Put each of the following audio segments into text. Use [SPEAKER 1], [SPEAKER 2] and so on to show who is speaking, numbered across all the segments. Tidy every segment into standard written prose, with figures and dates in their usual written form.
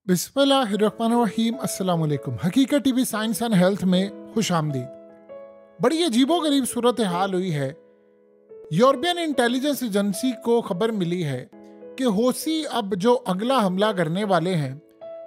[SPEAKER 1] बिस्मिल्लाहिर्रहमानिर्रहीम। अस्सलाम वालेकुम। हकीकत टीवी साइंस एंड हेल्थ में खुश आमदीद। बड़ी अजीबोगरीब सूरत हाल हुई है। यूरोपियन इंटेलिजेंस एजेंसी को खबर मिली है कि हौसी अब जो अगला हमला करने वाले हैं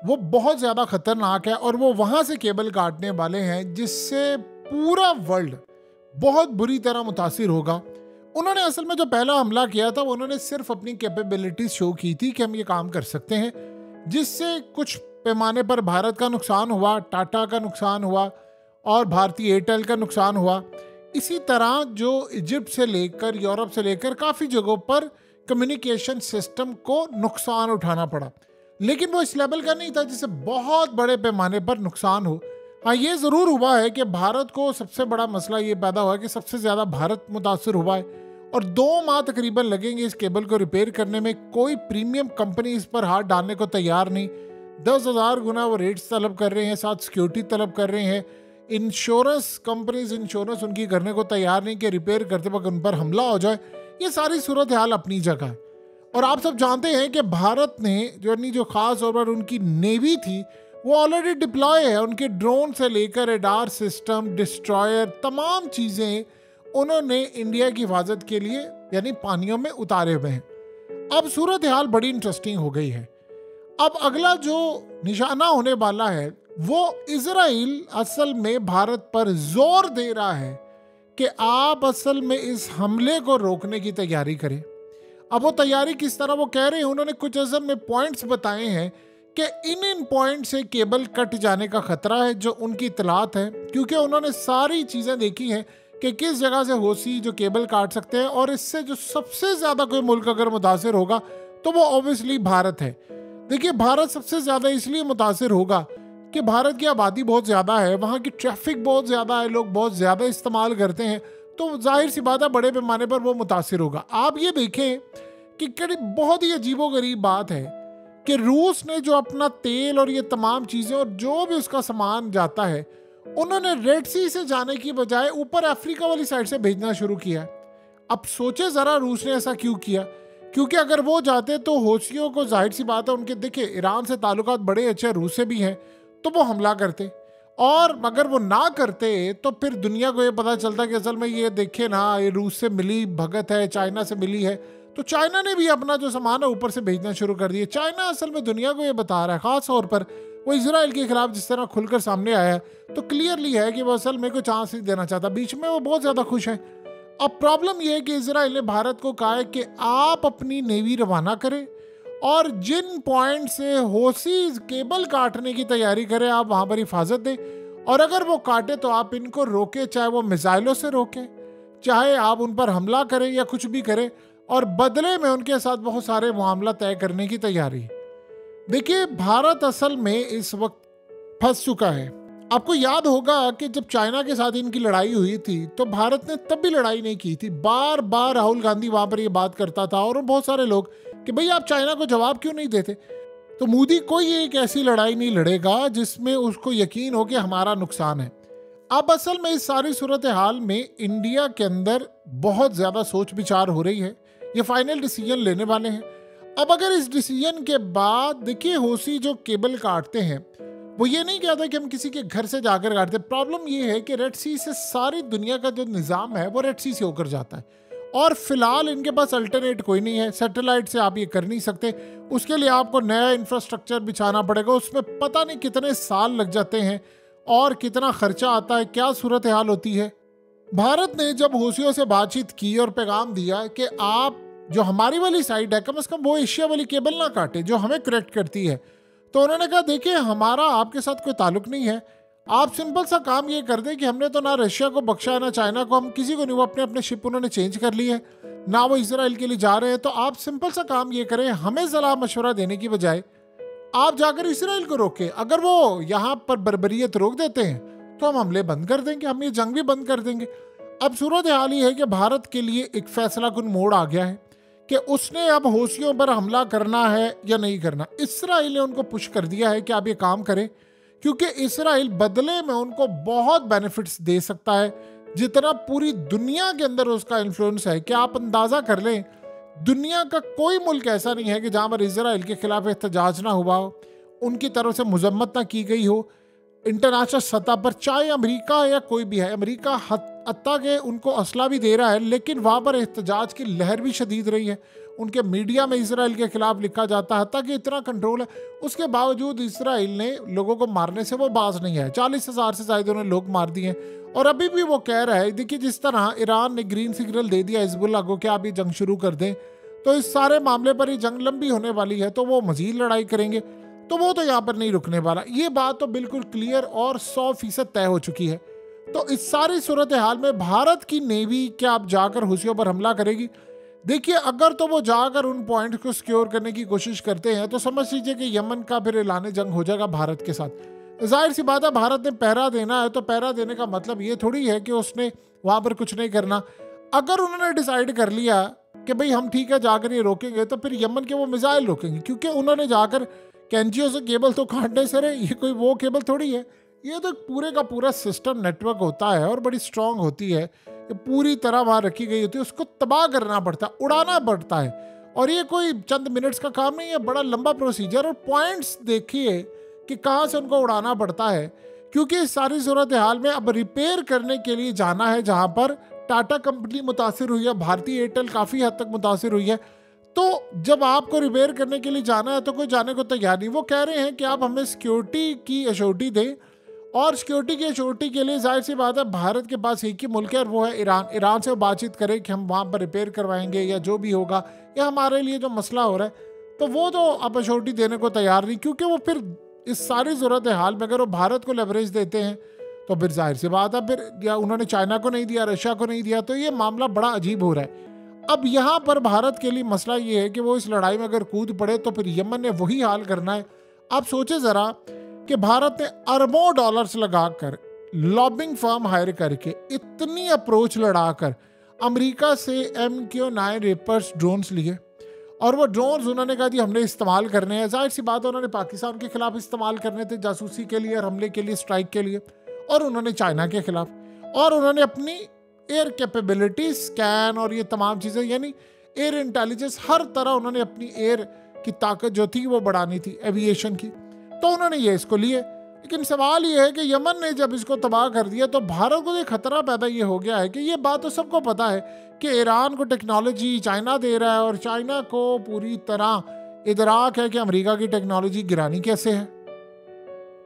[SPEAKER 1] वो बहुत ज़्यादा ख़तरनाक है और वो वहाँ से केबल काटने वाले हैं जिससे पूरा वर्ल्ड बहुत बुरी तरह मुतासिर होगा। उन्होंने असल में जो पहला हमला किया था उन्होंने सिर्फ अपनी कैपेबिलिटीज शो की थी कि हम ये काम कर सकते हैं, जिससे कुछ पैमाने पर भारत का नुकसान हुआ, टाटा का नुकसान हुआ और भारतीय एयरटेल का नुकसान हुआ। इसी तरह जो इजिप्ट से लेकर यूरोप से लेकर काफ़ी जगहों पर कम्युनिकेशन सिस्टम को नुकसान उठाना पड़ा, लेकिन वो इस लेवल का नहीं था जिससे बहुत बड़े पैमाने पर नुकसान हो। हाँ, ये ज़रूर हुआ है कि भारत को सबसे बड़ा मसला ये पैदा हुआ है कि सबसे ज़्यादा भारत मुतासर हुआ है और 2 माह तकरीबन लगेंगे इस केबल को रिपेयर करने में। कोई प्रीमियम कंपनी इस पर हाथ डालने को तैयार नहीं। 10,000 गुना वो रेट्स तलब कर रहे हैं, साथ सिक्योरिटी तलब कर रहे हैं। इंश्योरेंस कंपनीज इंश्योरेंस उनकी करने को तैयार नहीं कि रिपेयर करते वक्त उन पर हमला हो जाए। ये सारी सूरत हाल अपनी जगह है और आप सब जानते हैं कि भारत ने जो खास तौर पर उनकी नेवी थी वो ऑलरेडी डिप्लॉय है। उनके ड्रोन से लेकर रेडार सिस्टम, डिस्ट्रॉयर, तमाम चीज़ें उन्होंने इंडिया की हिफाजत के लिए यानी पानियों में उतारे हुए हैं। अब सूरत हाल बड़ी इंटरेस्टिंग हो गई है। अब अगला जो निशाना होने वाला है वो इजराइल असल में भारत पर जोर दे रहा है कि आप असल में इस हमले को रोकने की तैयारी करें। अब वो तैयारी किस तरह वो कह रहे हैं, उन्होंने कुछ असल में पॉइंट्स बताए हैं कि इन पॉइंट से केबल कट जाने का खतरा है जो उनकी इतलात है, क्योंकि उन्होंने सारी चीज़ें देखी हैं कि किस जगह से हौसी जो केबल काट सकते हैं और इससे जो सबसे ज़्यादा कोई मुल्क अगर मुतासिर होगा तो वो ऑब्वियसली भारत है। देखिए, भारत सबसे ज़्यादा इसलिए मुतासिर होगा कि भारत की आबादी बहुत ज़्यादा है, वहाँ की ट्रैफिक बहुत ज़्यादा है, लोग बहुत ज़्यादा इस्तेमाल करते हैं, तो जाहिर सी बात है बड़े पैमाने पर वो मुतासिर होगा। आप ये देखें कि कड़ी बहुत ही अजीबोगरीब बात है कि रूस ने जो अपना तेल और ये तमाम चीज़ें और जो भी उसका सामान जाता है उन्होंने रेड सी से जाने की बजाय ऊपर अफ्रीका वाली साइड से भेजना शुरू किया। अब सोचे ज़रा रूस ने ऐसा क्यों किया, क्योंकि अगर वो जाते तो हौसियों को जाहिर सी बात है उनके देखिए ईरान से ताल्लुकात बड़े अच्छे, रूस से भी हैं, तो वो हमला करते और अगर वो ना करते तो फिर दुनिया को ये पता चलता कि असल में ये देखे ना ये रूस से मिली भगत है, चाइना से मिली है, तो चाइना ने भी अपना जो सामान है ऊपर से भेजना शुरू कर दिया। चाइना असल में दुनिया को ये बता रहा है, ख़ास तौर पर वो इजराइल के खिलाफ जिस तरह खुलकर सामने आया है तो क्लियरली है कि वो असल में कोई चांस नहीं देना चाहता। बीच में वो बहुत ज़्यादा खुश है। अब प्रॉब्लम ये है कि इजराइल ने भारत को कहा है कि आप अपनी नेवी रवाना करें और जिन पॉइंट से हौसी केबल काटने की तैयारी करें आप वहाँ पर हिफाजत दें, और अगर वो काटे तो आप इनको रोकें, चाहे वो मिसाइलों से रोकें, चाहे आप उन पर हमला करें या कुछ भी करें, और बदले में उनके साथ बहुत सारे मामला तय करने की तैयारी। देखिए, भारत असल में इस वक्त फंस चुका है। आपको याद होगा कि जब चाइना के साथ इनकी लड़ाई हुई थी तो भारत ने तब भी लड़ाई नहीं की थी। बार बार राहुल गांधी वहाँ पर ये बात करता था और बहुत सारे लोग कि भाई आप चाइना को जवाब क्यों नहीं देते। तो मोदी कोई एक ऐसी लड़ाई नहीं लड़ेगा जिसमें उसको यकीन हो कि हमारा नुकसान है। अब असल में इस सारी सूरत हाल में इंडिया के अंदर बहुत ज़्यादा सोच विचार हो रही है। ये फाइनल डिसीजन लेने वाले हैं। अब अगर इस डिसीजन के बाद देखिए हौसी जो केबल काटते हैं वो ये नहीं कहता कि हम किसी के घर से जाकर काटते। प्रॉब्लम ये है कि रेड सी से सारी दुनिया का जो निज़ाम है वो रेड सी से होकर जाता है और फिलहाल इनके पास अल्टरनेट कोई नहीं है। सैटेलाइट से आप ये कर नहीं सकते, उसके लिए आपको नया इंफ्रास्ट्रक्चर बिछाना पड़ेगा, उसमें पता नहीं कितने साल लग जाते हैं और कितना खर्चा आता है, क्या सूरत हाल होती है। भारत ने जब हौसियों से बातचीत की और पैगाम दिया कि आप जो हमारी वाली साइड है कम से कम वो एशिया वाली केबल ना काटे जो हमें करेक्ट करती है, तो उन्होंने कहा देखिए हमारा आपके साथ कोई ताल्लुक नहीं है, आप सिंपल सा काम ये कर दें कि हमने तो ना रशिया को बख्शा है ना चाइना को, हम किसी को नहीं, वो अपने अपने शिप उन्होंने चेंज कर ली है, ना वो इसराइल के लिए जा रहे हैं, तो आप सिंपल सा काम ये करें हमें सलाह मशवरा देने की बजाय आप जाकर इसराइल को रोकें। अगर वो यहाँ पर बर्बरियत रोक देते हैं तो हम हमले बंद कर देंगे, हम ये जंग भी बंद कर देंगे। अब सूरत हाल ये है कि भारत के लिए एक फैसला कुन मोड़ आ गया है कि उसने अब हौसियों पर हमला करना है या नहीं करना। इसराइल ने उनको पुश कर दिया है कि आप ये काम करें, क्योंकि इसराइल बदले में उनको बहुत बेनिफिट्स दे सकता है जितना पूरी दुनिया के अंदर उसका इन्फ्लुएंस है। कि आप अंदाज़ा कर लें दुनिया का कोई मुल्क ऐसा नहीं है कि जहाँ पर इसराइल के खिलाफ एहतजाज ना हुआ हो उनकी तरफ से मजम्मत ना की गई हो इंटरनेशनल सतह पर, चाहे अमेरिका या कोई भी है। अमेरिका हत्ता के उनको असला भी दे रहा है, लेकिन वहाँ पर एहतजाज की लहर भी शदीद रही है। उनके मीडिया में इसराइल के खिलाफ लिखा जाता है, हत्ता कि इतना कंट्रोल है, उसके बावजूद इसराइल ने लोगों को मारने से वो बाज नहीं है। 40,000 से ज़्यादा उन्होंने लोग मार दिए और अभी भी वो कह रहा है, देखिए जिस तरह ईरान ने ग्रीन सिग्नल दे दिया हिजबुल्लाह को कि आप ये जंग शुरू कर दें, तो इस सारे मामले पर ये जंग लंबी होने वाली है, तो वो मजीद लड़ाई करेंगे, तो वो तो यहाँ पर नहीं रुकने वाला। ये बात तो बिल्कुल क्लियर और 100% तय हो चुकी है। तो इस सारी सूरत हाल में भारत की नेवी क्या अब जाकर हुसियों पर हमला करेगी? देखिए, अगर तो वो जाकर उन पॉइंट को सिक्योर करने की कोशिश करते हैं तो समझ लीजिए कि यमन का फिर ऐलान जंग हो जाएगा भारत के साथ। जाहिर सी बात है, भारत ने पहरा देना है, तो पहरा देने का मतलब ये थोड़ी है कि उसने वहाँ पर कुछ नहीं करना। अगर उन्होंने डिसाइड कर लिया कि भाई हम ठीक है जाकर ये रोकेंगे, तो फिर यमन के वो मिसाइल रोकेंगे, क्योंकि उन्होंने जाकर कैंचियों से केबल तो काटने से रहे, ये कोई वो केबल थोड़ी है। ये तो पूरे का पूरा सिस्टम नेटवर्क होता है और बड़ी स्ट्रांग होती है, ये पूरी तरह वहाँ रखी गई होती है, उसको तबाह करना पड़ता है, उड़ाना पड़ता है। और ये कोई चंद मिनट्स का काम नहीं है, बड़ा लंबा प्रोसीजर। और पॉइंट्स देखिए कि कहाँ से उनको उड़ाना पड़ता है, क्योंकि इस सारी सूरत हाल में अब रिपेयर करने के लिए जाना है जहाँ पर टाटा कंपनी मुतासिर हुई है, भारतीय एयरटेल काफ़ी हद तक मुतासिर हुई है। तो जब आपको रिपेयर करने के लिए जाना है तो कोई जाने को तैयार नहीं। वो कह रहे हैं कि आप हमें सिक्योरिटी की एश्योरिटी दें, और सिक्योरिटी की एश्योरिटी के लिए जाहिर सी बात है भारत के पास एक ही मुल्क है और वो है ईरान। ईरान से वो बातचीत करें कि हम वहाँ पर रिपेयर करवाएंगे या जो भी होगा, या हमारे लिए जो मसला हो रहा है, तो वो तो आप एश्योरिटी देने को तैयार नहीं, क्योंकि वो फिर इस सारी सूरत हाल में अगर वो भारत को लेवरेज देते हैं तो फिर जाहिर सी बात है, फिर या उन्होंने चाइना को नहीं दिया, रशिया को नहीं दिया, तो ये मामला बड़ा अजीब हो रहा है। अब यहाँ पर भारत के लिए मसला ये है कि वो इस लड़ाई में अगर कूद पड़े तो फिर यमन ने वही हाल करना है। आप सोचे ज़रा कि भारत ने अरबों डॉलर्स लगाकर, लॉबिंग फर्म हायर करके, इतनी अप्रोच लड़ाकर अमेरिका से MQ-9 रेपर्स ड्रोन्स लिए, और वो ड्रोन्स उन्होंने कहा जी हमने इस्तेमाल करने हैं। जाहिर सी बात है उन्होंने पाकिस्तान के खिलाफ इस्तेमाल करने थे, जासूसी के लिए और हमले के लिए, स्ट्राइक के लिए, और उन्होंने चाइना के खिलाफ, और उन्होंने अपनी एयर कैपेबिलिटी, स्कैन और ये तमाम चीज़ें, यानी एयर इंटेलिजेंस, हर तरह उन्होंने अपनी एयर की ताकत जो थी वो बढ़ानी थी, एविएशन की, तो उन्होंने ये इसको लिए। लेकिन सवाल ये है कि यमन ने जब इसको तबाह कर दिया तो भारत को ये खतरा पैदा ये हो गया है कि ये बात तो सबको पता है कि ईरान को टेक्नोलॉजी चाइना दे रहा है, और चाइना को पूरी तरह इदराक है कि अमेरिका की टेक्नोलॉजी गिरानी कैसे है।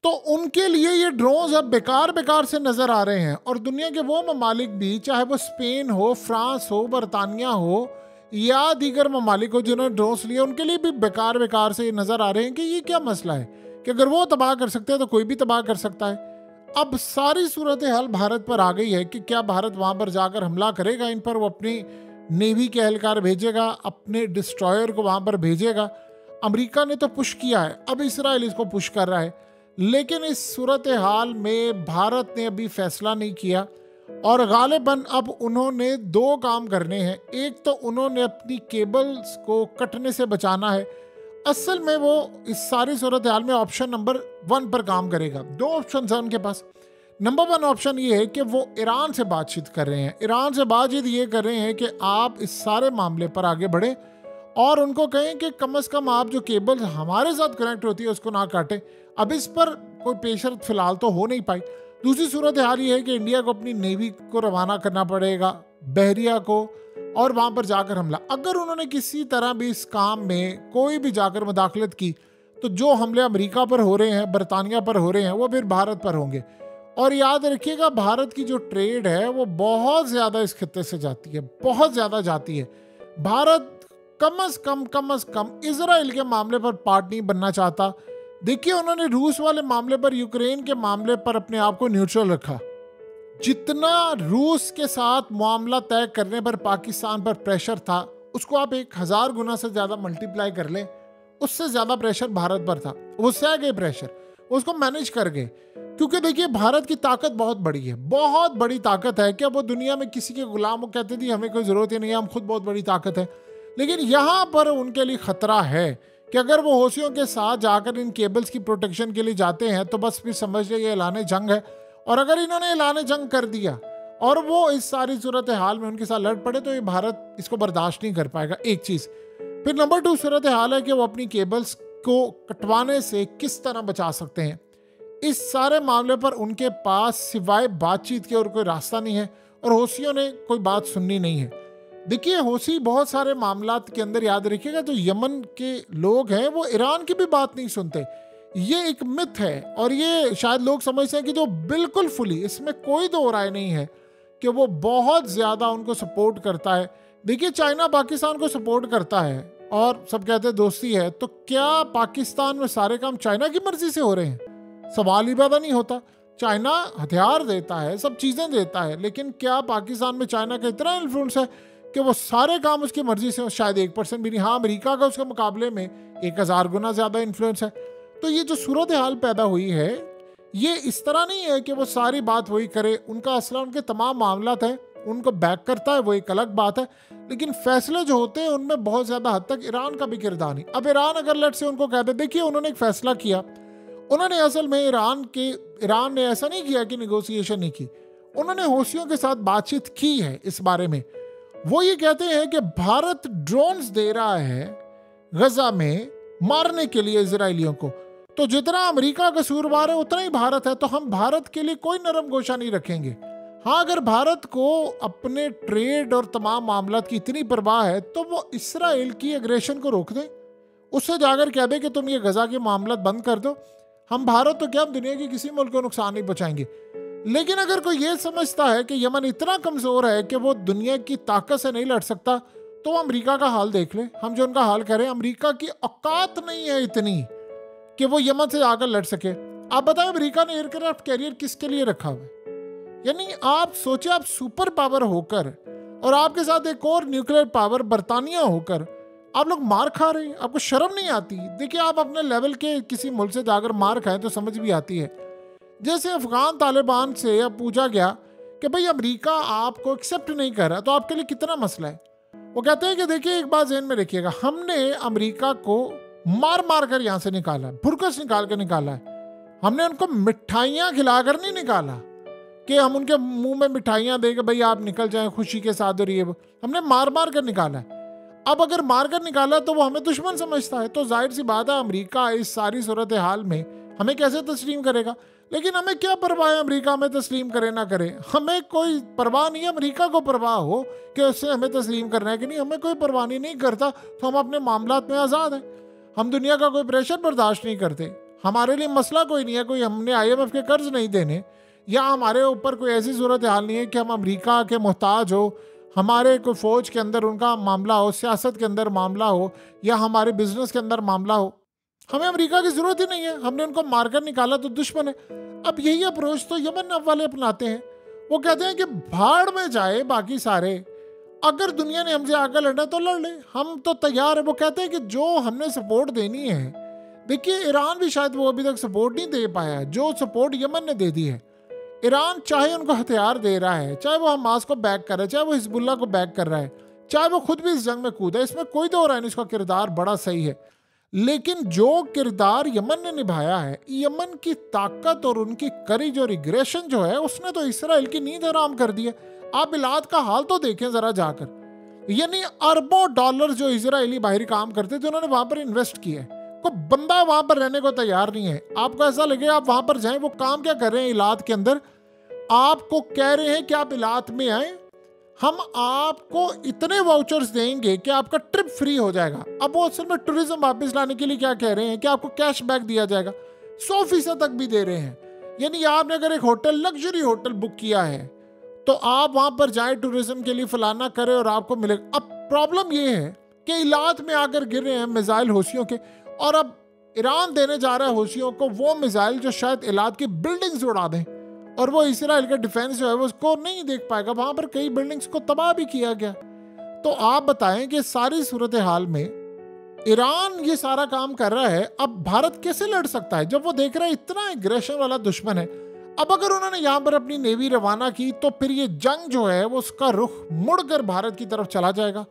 [SPEAKER 1] तो उनके लिए ये ड्रोन्स अब बेकार बेकार से नज़र आ रहे हैं, और दुनिया के वो ममालिक भी, चाहे वो स्पेन हो, फ्रांस हो, बरतानिया हो या दीगर ममालिक हो जिन्होंने ड्रोन्स लिए, उनके लिए भी बेकार बेकार से नज़र आ रहे हैं कि ये क्या मसला है कि अगर वो तबाह कर सकते हैं तो कोई भी तबाह कर सकता है। अब सारी सूरत हाल भारत पर आ गई है कि क्या भारत वहाँ पर जाकर हमला करेगा इन पर, वो अपनी नेवी के एहलकार भेजेगा, अपने डिस्ट्रॉयर को वहाँ पर भेजेगा। अमेरिका ने तो पुश किया है, अब इसराइल इसको पुश कर रहा है, लेकिन इस सूरत हाल में भारत ने अभी फैसला नहीं किया, और गालिबन अब उन्होंने दो काम करने हैं। एक तो उन्होंने अपनी केबल्स को कटने से बचाना है। असल में वो इस सारी सूरत हाल में ऑप्शन नंबर 1 पर काम करेगा। दो ऑप्शन है उनके पास। नंबर 1 ऑप्शन ये है कि वो ईरान से बातचीत कर रहे हैं, ईरान से बातचीत ये कर रहे हैं कि आप इस सारे मामले पर आगे बढ़े और उनको कहें कि कम से कम आप जो केबल हमारे साथ कनेक्ट होती है उसको ना काटें। अब इस पर कोई पेशरत फिलहाल तो हो नहीं पाई। दूसरी सूरत हाल ये है कि इंडिया को अपनी नेवी को रवाना करना पड़ेगा, बहरिया को, और वहाँ पर जाकर हमला। अगर उन्होंने किसी तरह भी इस काम में कोई भी जाकर मुदाखलत की तो जो हमले अमेरिका पर हो रहे हैं, बरतानिया पर हो रहे हैं, वो फिर भारत पर होंगे। और याद रखिएगा, भारत की जो ट्रेड है वो बहुत ज़्यादा इस खत्ते से जाती है, बहुत ज़्यादा जाती है। भारत कम से कम इजराइल के मामले पर पार्ट नहीं बनना चाहता। देखिए, उन्होंने रूस वाले मामले पर, यूक्रेन के मामले पर अपने आप को न्यूट्रल रखा। जितना रूस के साथ मामला तय करने पर पाकिस्तान पर प्रेशर था, उसको आप 1000 गुना से ज़्यादा मल्टीप्लाई कर लें, उससे ज़्यादा प्रेशर भारत पर था। वो सह गए प्रेशर, उसको मैनेज कर गए। क्योंकि देखिए, भारत की ताकत बहुत बड़ी है, बहुत बड़ी ताकत है। क्या वो दुनिया में किसी के गुलाम को कहते थे हमें कोई ज़रूरत ही नहीं है, हम खुद बहुत बड़ी ताकत है। लेकिन यहाँ पर उनके लिए ख़तरा है कि अगर वो होशियों के साथ जाकर इन केबल्स की प्रोटेक्शन के लिए जाते हैं तो बस फिर समझ लें ये ऐलान जंग है। और अगर इन्होंने ऐलान जंग कर दिया और वो इस सारी सूरत हाल में उनके साथ लड़ पड़े तो ये भारत इसको बर्दाश्त नहीं कर पाएगा, एक चीज़। फिर नंबर 2 सूरत हाल है कि वो अपनी केबल्स को कटवाने से किस तरह बचा सकते हैं। इस सारे मामले पर उनके पास सिवाय बातचीत के और कोई रास्ता नहीं है और हौसियों ने कोई बात सुननी नहीं है। देखिए, हौसी बहुत सारे मामलात के अंदर, याद रखिएगा, जो यमन के लोग हैं वो ईरान की भी बात नहीं सुनते। ये एक मिथ है और ये शायद लोग समझते हैं कि जो बिल्कुल फुली, इसमें कोई दो राय नहीं है कि वो बहुत ज़्यादा उनको सपोर्ट करता है। देखिए, चाइना पाकिस्तान को सपोर्ट करता है और सब कहते हैं दोस्ती है, तो क्या पाकिस्तान में सारे काम चाइना की मर्जी से हो रहे हैं? सवाल ही पैदा नहीं होता। चाइना हथियार देता है, सब चीज़ें देता है, लेकिन क्या पाकिस्तान में चाइना का इतना इन्फ्लुएंस है कि वो सारे काम उसकी मर्जी से? शायद 1% भी नहीं। हाँ, अमेरिका का उसके मुकाबले में 1000 गुना ज़्यादा इन्फ्लुएंस है। तो ये जो सूरत हाल पैदा हुई है, ये इस तरह नहीं है कि वो सारी बात वही करे। उनका असला उनके तमाम मामलात हैं, उनको बैक करता है, वो एक अलग बात है, लेकिन फैसले जो होते हैं उनमें बहुत ज़्यादा हद तक ईरान का भी किरदार नहीं। अब ईरान अगर लेट से उनको कहते, देखिए उन्होंने एक फैसला किया, उन्होंने असल में ईरान ने ऐसा नहीं किया कि निगोशिएशन नहीं की, उन्होंने हौसियों के साथ बातचीत की है इस बारे में। वो ये कहते हैं कि भारत ड्रोन्स दे रहा है गजा में मारने के लिए इजरायलियों को, तो जितना अमेरिका कसूरवार है उतना ही भारत है, तो हम भारत के लिए कोई नरम गोशा नहीं रखेंगे। हाँ, अगर भारत को अपने ट्रेड और तमाम मामलात की इतनी परवाह है तो वो इसराइल की एग्रेशन को रोक दें, उससे जाकर कह दे कि तुम ये गजा के मामला बंद कर दो, हम भारत तो क्या, हम दुनिया के किसी मुल्क को नुकसान नहीं पहुंचाएंगे। लेकिन अगर कोई ये समझता है कि यमन इतना कमज़ोर है कि वो दुनिया की ताकत से नहीं लड़ सकता, तो वो अमेरिका का हाल देख ले। हम जो उनका हाल करें, अमेरिका की औकात नहीं है इतनी कि वो यमन से आकर लड़ सके। आप बताएं, अमेरिका ने एयरक्राफ्ट कैरियर किसके लिए रखा हुआ है? यानी आप सोचे, आप सुपर पावर होकर और आपके साथ एक और न्यूक्लियर पावर बरतानिया होकर आप लोग मार खा रहे हैं, आपको शर्म नहीं आती? देखिए, आप अपने लेवल के किसी मुल्क से जाकर मार खाएं तो समझ भी आती है। जैसे अफगान तालिबान से अब पूछा गया कि भाई अमेरिका आपको एक्सेप्ट नहीं कर रहा, तो आपके लिए कितना मसला है? वो कहते हैं कि देखिए, एक बात ज़हन में रखिएगा, हमने अमेरिका को मार मार कर यहाँ से निकाला है, भुरकस निकाल कर निकाला है। हमने उनको मिठाइयाँ खिलाकर नहीं निकाला कि हम उनके मुंह में मिठाइयाँ देंगे भाई आप निकल जाएं खुशी के साथ, और ये हमने मार मार कर निकाला है। अब अगर मार कर निकाला तो वो हमें दुश्मन समझता है, तो जाहिर सी बात है अमेरिका इस सारी सूरत हाल में हमें कैसे तस्लीम करेगा। लेकिन हमें क्या परवाह है अमेरिका हमें तस्लीम करे ना करे? हमें कोई परवाह नहीं है। अमेरिका को परवाह हो कि उससे हमें तस्लीम करना है कि नहीं, हमें कोई परवाह नहीं करता, तो हम अपने मामलात में आज़ाद हैं। हम दुनिया का कोई प्रेशर बर्दाश्त नहीं करते। हमारे लिए मसला कोई नहीं है, कोई हमने IMF के कर्ज नहीं देने, या हमारे ऊपर कोई ऐसी सूरत हाल नहीं है कि हम अमेरिका के मोहताज हो, हमारे कोई फ़ौज के अंदर उनका मामला हो, सियासत के अंदर मामला हो, या हमारे बिजनेस के अंदर मामला हो। हमें अमेरिका की ज़रूरत ही नहीं है, हमने उनको मारकर निकाला तो दुश्मन है। अब यही अप्रोच तो यमन वाले अपनाते हैं। वो कहते हैं कि भाड़ में जाए बाकी सारे, अगर दुनिया ने हमसे आकर लड़ना तो लड़ ले, हम तो तैयार है। वो कहते हैं कि जो हमने सपोर्ट देनी है, देखिए ईरान भी शायद वो अभी तक सपोर्ट नहीं दे पाया है जो सपोर्ट यमन ने दे दी है। ईरान चाहे उनको हथियार दे रहा है, चाहे वो हमास को बैक कर रहा है, चाहे वो हिजबुल्लाह को बैक कर रहा है, चाहे वो खुद भी इस जंग में कूदा है, इसमें कोई दो राय नहीं, उसका किरदार बड़ा सही है। लेकिन जो किरदार यमन ने निभाया है, यमन की ताकत और उनकी करेज और एग्रेशन जो है, उसने तो इसराइल की नींद हराम कर दी है। आप इलाद का हाल तो देखें जरा जाकर, यानी अरबों डॉलर जो इजरायली बाहरी काम करते थे उन्होंने वहां पर इन्वेस्ट किया है। कोई बंदा वहां पर रहने को तैयार नहीं है। आपको ऐसा लगे आप वहां पर जाएं, वो काम क्या कर रहे हैं इलाद के अंदर? आपको कह रहे हैं कि आप इलाद में आए, हम आपको इतने वाउचर्स देंगे कि आपका ट्रिप फ्री हो जाएगा। अब वो असल में टूरिज्म वापस लाने के लिए क्या कह रहे हैं कि आपको कैश बैक दिया जाएगा, 100% तक भी दे रहे हैं। यानी आपने अगर एक होटल, लग्जरी होटल बुक किया है, तो आप वहां पर जाए टूरिज्म के लिए, फलाना करें और आपको मिलेगा। अब प्रॉब्लम ये है कि इलाद में आकर गिर रहे हैं मिसाइल हौसियों के, और अब ईरान देने जा रहा है हौसियों को वो मिसाइल जो शायद इलाद की बिल्डिंग्स उड़ा दें, और वो इसराइल का डिफेंस जो है वो उसको नहीं देख पाएगा। वहां पर कई बिल्डिंग्स को तबाह भी किया गया। तो आप बताएं कि सारी सूरत हाल में ईरान ये सारा काम कर रहा है, अब भारत कैसे लड़ सकता है जब वो देख रहा है इतना एग्रेशन वाला दुश्मन है। अब अगर उन्होंने यहाँ पर अपनी नेवी रवाना की तो फिर ये जंग जो है वो उसका रुख मुड़कर भारत की तरफ चला जाएगा।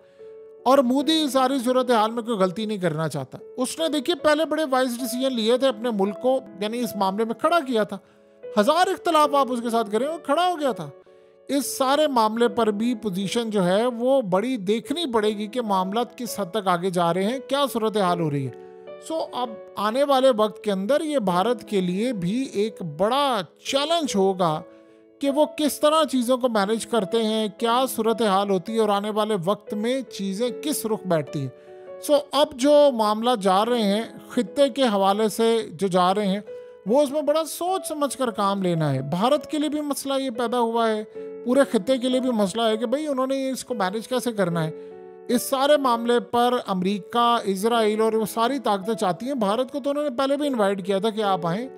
[SPEAKER 1] और मोदी सारी सूरत हाल में कोई गलती नहीं करना चाहता। उसने देखिए पहले बड़े वाइज डिसीजन लिए थे, अपने मुल्क को यानी इस मामले में खड़ा किया था। 1000 इख्तलाफ आप उसके साथ करें, वो खड़ा हो गया था। इस सारे मामले पर भी पोजीशन जो है वो बड़ी देखनी पड़ेगी कि मामला किस हद तक आगे जा रहे हैं, क्या सूरत हाल हो रही है। अब आने वाले वक्त के अंदर ये भारत के लिए भी एक बड़ा चैलेंज होगा कि वो किस तरह चीज़ों को मैनेज करते हैं, क्या सूरत हाल होती है और आने वाले वक्त में चीज़ें किस रुख बैठती हैं। अब जो मामला जा रहे हैं खित्ते के हवाले से जो जा रहे हैं, वो उसमें बड़ा सोच समझ कर काम लेना है। भारत के लिए भी मसला ये पैदा हुआ है, पूरे खित्ते के लिए भी मसला है कि भाई उन्होंने इसको मैनेज कैसे करना है। इस सारे मामले पर अमेरिका, इजराइल और वो सारी ताकतें चाहती हैं भारत को। तो उन्होंने पहले भी इनवाइट किया था कि आप आएँ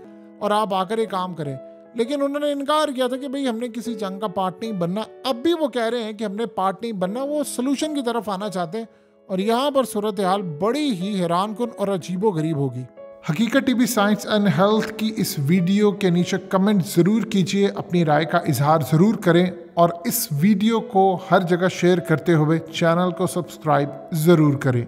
[SPEAKER 1] और आप आकर ये काम करें, लेकिन उन्होंने इनकार किया था कि भाई हमने किसी जंग का पार्ट नहीं बनना। अब भी वो कह रहे हैं कि हमने पार्ट नहीं बनना, वो सोल्यूशन की तरफ आना चाहते हैं। और यहाँ पर सूरत हाल बड़ी ही हैरानकुन और अजीबो गरीब होगी। हकीकत टीवी साइंस एंड हेल्थ की इस वीडियो के नीचे कमेंट ज़रूर कीजिए, अपनी राय का इजहार ज़रूर करें और इस वीडियो को हर जगह शेयर करते हुए चैनल को सब्सक्राइब ज़रूर करें।